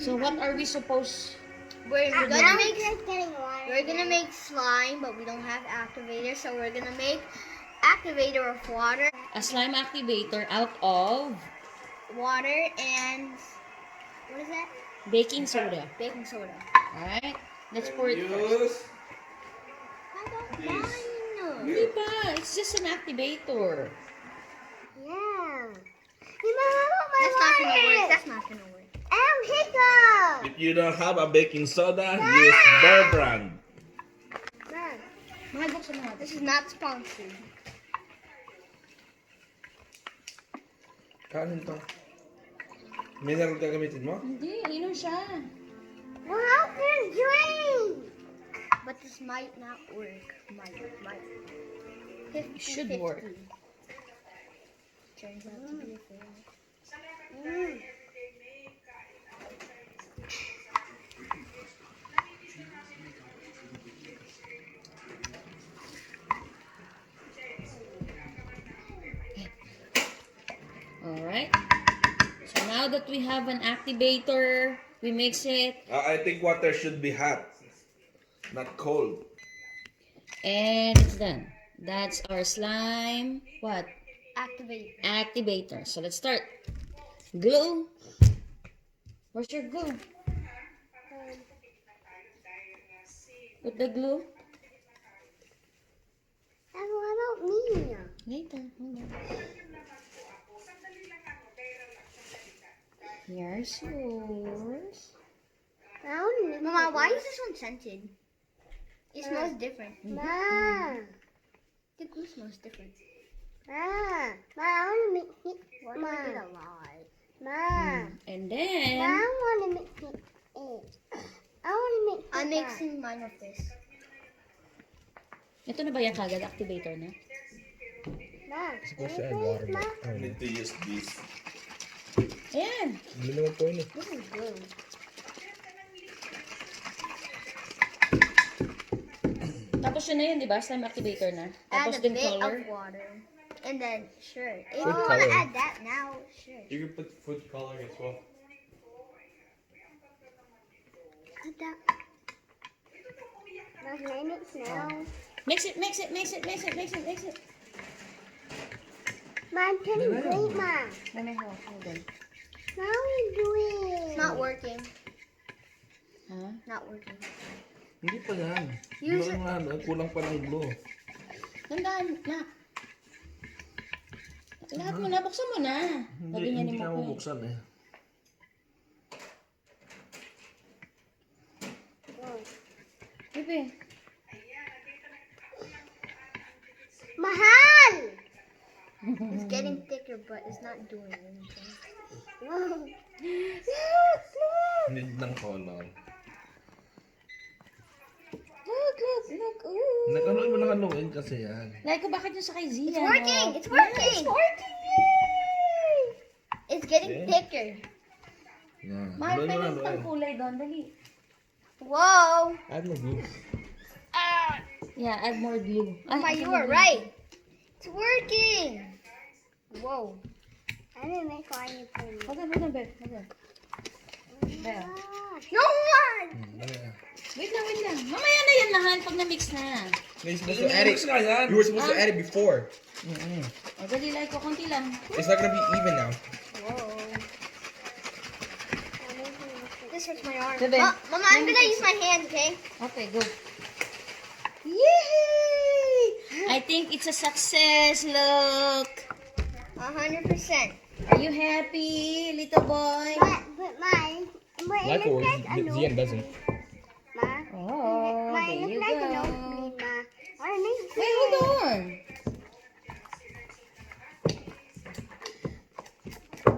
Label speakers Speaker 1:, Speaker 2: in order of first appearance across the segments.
Speaker 1: So what are we supposed?
Speaker 2: We're gonna make slime, but we don't have activator, so we're gonna make activator of water.
Speaker 1: A slime activator out of
Speaker 2: Water and what is that?
Speaker 1: baking soda.
Speaker 2: Baking soda.
Speaker 1: Alright? Let's pour it first.
Speaker 2: I don't mind.
Speaker 1: Diba? It's just an activator.
Speaker 2: Yeah. That's not gonna work. That's not gonna work. Hiccup.
Speaker 3: If you don't have a baking soda, use Bear Brand.
Speaker 2: This is not sponsored.
Speaker 3: Kanin to. Mineral gagamitin mo?
Speaker 1: Hindi, inom siya.
Speaker 2: Well, how can drink? But this might not work. Might. 50,
Speaker 1: It should
Speaker 2: 50.
Speaker 1: work.
Speaker 2: Turns out to be a failure.
Speaker 1: Alright. So now that we have an activator, we mix it.
Speaker 3: I think water should be hot, not cold.
Speaker 1: And it's done. That's our slime. What?
Speaker 2: Activate.
Speaker 1: Activator. So let's start. Glue. Where's your glue? Put the glue.
Speaker 2: What about me?
Speaker 1: Later. Hold on. Here's yours.
Speaker 2: Mama, why is this one scented? It smells different.
Speaker 1: Ma.
Speaker 2: The glue smells different.
Speaker 4: I want to make it.
Speaker 2: Why do I get a lie?
Speaker 1: And
Speaker 4: I
Speaker 1: then,
Speaker 4: want to make it. I want to make it.
Speaker 2: I'm mixing mine with this.
Speaker 1: ito na ba yung kagad activator na?
Speaker 3: Supposed to add water, but I need to use this.
Speaker 1: Ayan.
Speaker 3: Hindi naman po yun eh.
Speaker 2: This is glue.
Speaker 1: Tapos yun na yun, di ba? Slime activator na.
Speaker 2: Add
Speaker 1: Tapos
Speaker 2: a
Speaker 1: din
Speaker 2: bit
Speaker 1: color.
Speaker 2: of water. And then, sure. If you
Speaker 3: Food
Speaker 2: want to
Speaker 3: coloring.
Speaker 2: add that now, sure.
Speaker 5: You can put food coloring as well.
Speaker 4: Put that. Let's name it now.
Speaker 1: Mix it, mix it, mix it, mix it, mix it, mix it.
Speaker 4: I'm getting great, Ma.
Speaker 1: Let me hold on.
Speaker 4: Now we do it.
Speaker 2: It's not working.
Speaker 1: Ha?
Speaker 2: Not working.
Speaker 3: Hindi pa yan.
Speaker 2: Use
Speaker 3: Kulang na, kulang pa ng glue.
Speaker 1: Tandaan, na. Lahat mo na, buksan mo na. Sabi niya ni
Speaker 3: Hindi ka
Speaker 1: Mokoy.
Speaker 3: mabuksan eh.
Speaker 1: Bebe.
Speaker 4: Mahal.
Speaker 2: It's getting thicker, but it's not doing anything.
Speaker 3: Need ng color.
Speaker 1: Look, look, look. Ooh.
Speaker 3: Nakaluin mo nakaluin kasi yan.
Speaker 1: Like ko, bakit yung sa kay Zyan?
Speaker 2: It's working!
Speaker 1: Oh.
Speaker 2: It's working!
Speaker 1: Yeah, it's working! Yay!
Speaker 2: It's getting
Speaker 3: Okay.
Speaker 2: thicker.
Speaker 3: Yan.
Speaker 1: Mahal
Speaker 3: Haluin
Speaker 1: pa
Speaker 3: mo,
Speaker 1: yung
Speaker 3: haluin.
Speaker 1: pang kulay doon. Dali.
Speaker 2: Whoa!
Speaker 3: Add mo glue.
Speaker 1: Yeah, add more glue.
Speaker 2: Mama,
Speaker 1: Ay,
Speaker 2: you
Speaker 1: add more
Speaker 2: were
Speaker 1: glue.
Speaker 2: right. It's working. Whoa.
Speaker 4: I didn't make anything.
Speaker 1: Hold on, Beth. Hold on. There.
Speaker 2: No one!
Speaker 1: Wait lang. Mamaya na yan lahat pag na-mix na.
Speaker 5: You're supposed to add it.
Speaker 3: Mix nga yan.
Speaker 5: You were supposed to add it before.
Speaker 1: O, dali like ko, konti lang.
Speaker 5: It's not gonna be even now.
Speaker 2: Whoa. This hurts my arm.
Speaker 1: Bebe.
Speaker 2: Mama, I'm gonna use my hands, okay?
Speaker 1: Okay, go. Yay! I think it's a success. Look.
Speaker 2: 100%.
Speaker 1: Are you happy, little boy?
Speaker 4: But mine. But
Speaker 5: Like
Speaker 4: it
Speaker 5: or
Speaker 4: looks like a
Speaker 5: Zyan doesn't.
Speaker 4: Ma.
Speaker 1: Oh,
Speaker 4: Ma,
Speaker 1: there
Speaker 4: it
Speaker 1: you
Speaker 4: looks like a
Speaker 1: go.
Speaker 4: nosebleed, Ma. I want to make it.
Speaker 1: Wait, hold on.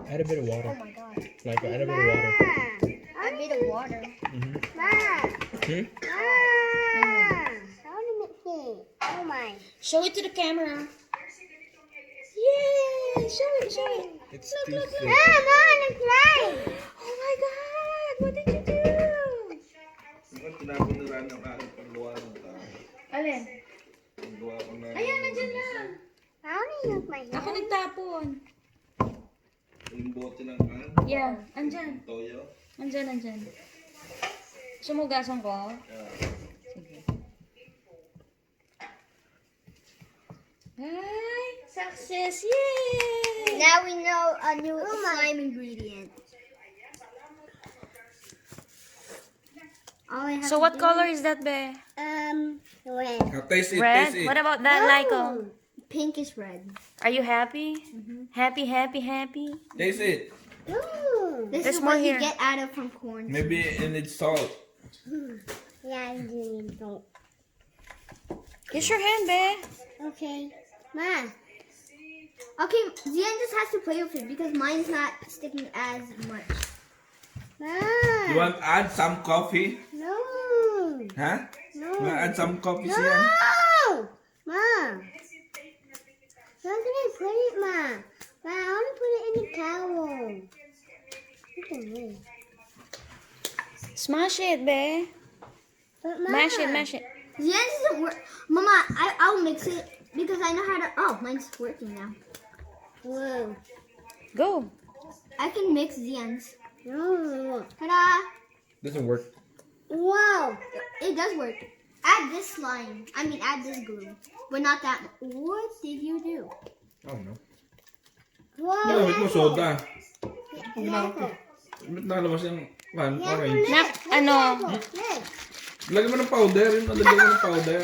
Speaker 5: Add a bit of
Speaker 2: Oh
Speaker 5: water.
Speaker 2: my god.
Speaker 5: Like add a bit of water.
Speaker 2: A bit of water.
Speaker 4: Ma.
Speaker 5: Hmm?
Speaker 4: I want to make it. Oh my.
Speaker 1: Show it to the camera. Yay! Show it.
Speaker 5: It's
Speaker 1: Look,
Speaker 5: too
Speaker 1: look,
Speaker 5: thick.
Speaker 1: look.
Speaker 4: Mom, it's right.
Speaker 1: Oh my God! What did you do?
Speaker 3: Bakit tinapon na rin ang aking paggawa ng tao?
Speaker 1: Alin?
Speaker 3: Paggawa ko na.
Speaker 1: Ayan, nandiyan lang.
Speaker 4: I want to use my hand.
Speaker 1: Ako nagtapon.
Speaker 3: Yung bote ng
Speaker 1: Yeah, andyan.
Speaker 3: toyo.
Speaker 1: Andyan. Sumugasan ko? Sige. Ay, success! Yay!
Speaker 2: Now we know a new slime ingredient. All I have
Speaker 1: So
Speaker 2: to
Speaker 1: what
Speaker 2: do-
Speaker 1: color is that, be?
Speaker 4: Red.
Speaker 3: Now, taste it,
Speaker 1: Red?
Speaker 3: taste it.
Speaker 1: What about that, Lyko?
Speaker 2: Pink is red.
Speaker 1: Are you happy? Happy?
Speaker 3: Taste it.
Speaker 4: Ooh.
Speaker 2: This
Speaker 1: There's
Speaker 2: is
Speaker 1: more
Speaker 2: what you
Speaker 1: here.
Speaker 2: get out of from corn.
Speaker 3: Maybe it needs salt.
Speaker 4: Yeah, I do need salt.
Speaker 1: Use your hand, be.
Speaker 4: Okay. Ma.
Speaker 2: Okay, Zyan just has to play with it because mine's not sticking as much.
Speaker 4: Ma.
Speaker 3: You want to add some coffee?
Speaker 4: No.
Speaker 3: Huh?
Speaker 4: No.
Speaker 3: You want to add some coffee,
Speaker 4: No.
Speaker 3: Zyan?
Speaker 4: Ma. Where can I put it, Ma? Ma, I want to put it in the towel. Look at me.
Speaker 1: Smash it, be.
Speaker 4: But Ma.
Speaker 1: Mash it.
Speaker 2: Zyan doesn't work. Mama, I'll mix it because I know how to. Oh, mine's working now.
Speaker 4: Whoa.
Speaker 1: Go.
Speaker 2: I can mix Zyan's.
Speaker 4: No.
Speaker 2: Ta-da!
Speaker 5: Doesn't work.
Speaker 4: Wow.
Speaker 2: It does work. Add this slime. Add this glue. But not that. What did you do?
Speaker 5: I don't know.
Speaker 4: Wow.
Speaker 3: Gamit mo soda.
Speaker 4: Yako.
Speaker 3: Ba't nakalabas yung orange?
Speaker 1: Na,
Speaker 3: Lagyan mo ng powder. Yung nalagyan mo ng powder.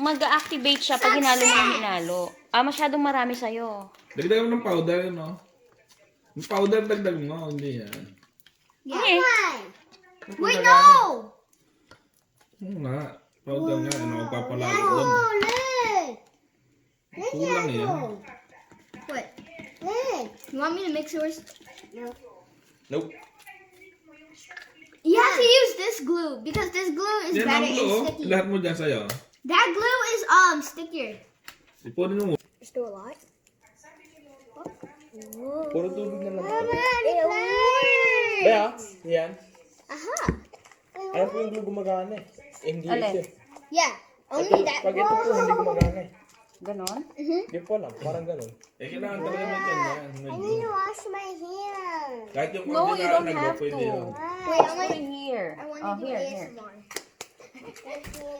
Speaker 1: mag-activate siya pag hinalo mo ng hinalo. Masyadong marami sa'yo.
Speaker 3: Dagdagan mo ng powder, no? Yung powder, dagdag mo. Hindi yan.
Speaker 2: Yeah.
Speaker 1: Okay.
Speaker 2: Wait, no!
Speaker 3: Oo nga. Powder nga. Ano, magpapalalo doon. Kulang yan.
Speaker 2: What? You want me to mix yours?
Speaker 5: Nope.
Speaker 2: You have to use this glue because this glue is
Speaker 3: Yan
Speaker 2: better
Speaker 3: ang
Speaker 2: and
Speaker 3: glue.
Speaker 2: sticky.
Speaker 3: Lahat mo dyan sa'yo.
Speaker 2: That glue is stickier.
Speaker 3: Ipunin mo.
Speaker 2: Is there a lot?
Speaker 5: Puro tubig na lang.
Speaker 2: It works.
Speaker 5: Kaya, yan.
Speaker 2: Aha.
Speaker 5: Ano po yung glue gumagana eh? Hindi
Speaker 1: Alin?
Speaker 5: ito.
Speaker 2: Yeah. Only that.
Speaker 5: Pag ito po hindi gumagana eh.
Speaker 1: Ganon?
Speaker 5: Hindi po lang, parang ganun.
Speaker 3: Eh, kailangan talaga may ganyan. May
Speaker 4: I need
Speaker 3: glue.
Speaker 4: to wash my hands.
Speaker 3: Kahit yung
Speaker 1: No, you
Speaker 3: ordinary
Speaker 1: don't
Speaker 3: na glue,
Speaker 1: have
Speaker 3: pwede
Speaker 1: to.
Speaker 3: yun.
Speaker 2: Wait, I want.
Speaker 1: Put it here.
Speaker 2: I want
Speaker 1: Oh,
Speaker 2: to do
Speaker 1: here.
Speaker 2: ASMR.
Speaker 4: Thank you.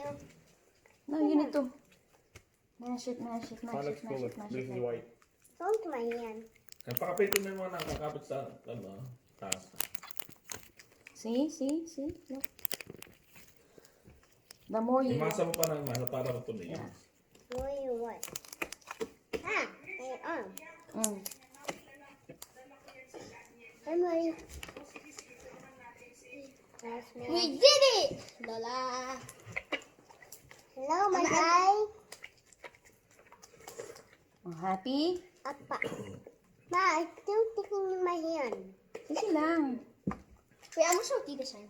Speaker 1: No, you need to mash it.
Speaker 5: Alex Fuller, this is white.
Speaker 4: Don't to my hand.
Speaker 3: Pakapitin mo yung mga nakakapit sa taas.
Speaker 1: See? Look. The more you...
Speaker 3: Imasa mo pa ng masa para matuloy.
Speaker 1: Yeah.
Speaker 4: What do you want? Ah, my arm.
Speaker 1: Mm.
Speaker 4: I'm ready. That's me.
Speaker 2: We did it! Lola.
Speaker 4: Hello, my guy.
Speaker 1: Oh, happy?
Speaker 4: Appa. Ma, it's still sticking in my hand.
Speaker 1: Sige lang.
Speaker 2: Wait, I'm gonna show Tita sign.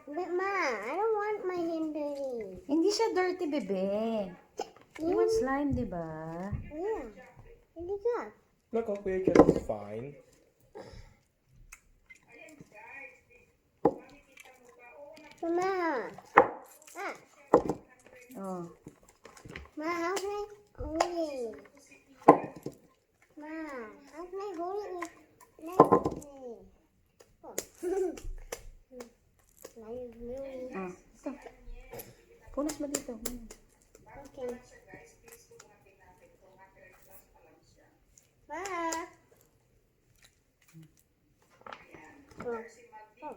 Speaker 4: But Ma, I don't want my hand dirty.
Speaker 1: Hindi siya dirty, bebe. You want slime, di ba?
Speaker 4: Yeah. Look at that.
Speaker 5: Look, okay, just fine.
Speaker 4: So, Ma. Ah.
Speaker 1: Oh.
Speaker 4: Ma, how can I hold it? Ma, how can I hold it nicely? Oh. Nice, really.
Speaker 1: Ah. Ito. Punas mo dito.
Speaker 4: Okay. Ma. Oh. Oh.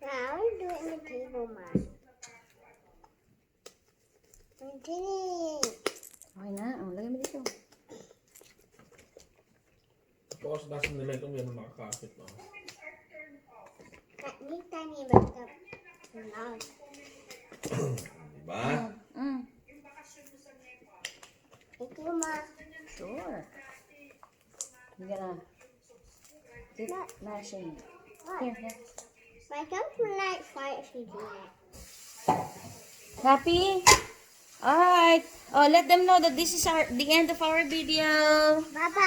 Speaker 4: Now, I want to do it in the table, Ma. I did it.
Speaker 1: Okay na. Oh, lagay mo dito.
Speaker 3: Tapos nasa nila itong yan nakakapit. No?
Speaker 4: Next time you messed up. No.
Speaker 3: Diba?
Speaker 1: Mm.
Speaker 4: Thank you, Ma.
Speaker 1: Sure. You're gonna keep mashing.
Speaker 4: What?
Speaker 1: Here.
Speaker 4: My thumbs will not fight if you do it.
Speaker 1: Happy? Alright. Oh, let them know that this is the end of our video.
Speaker 4: Bye-bye.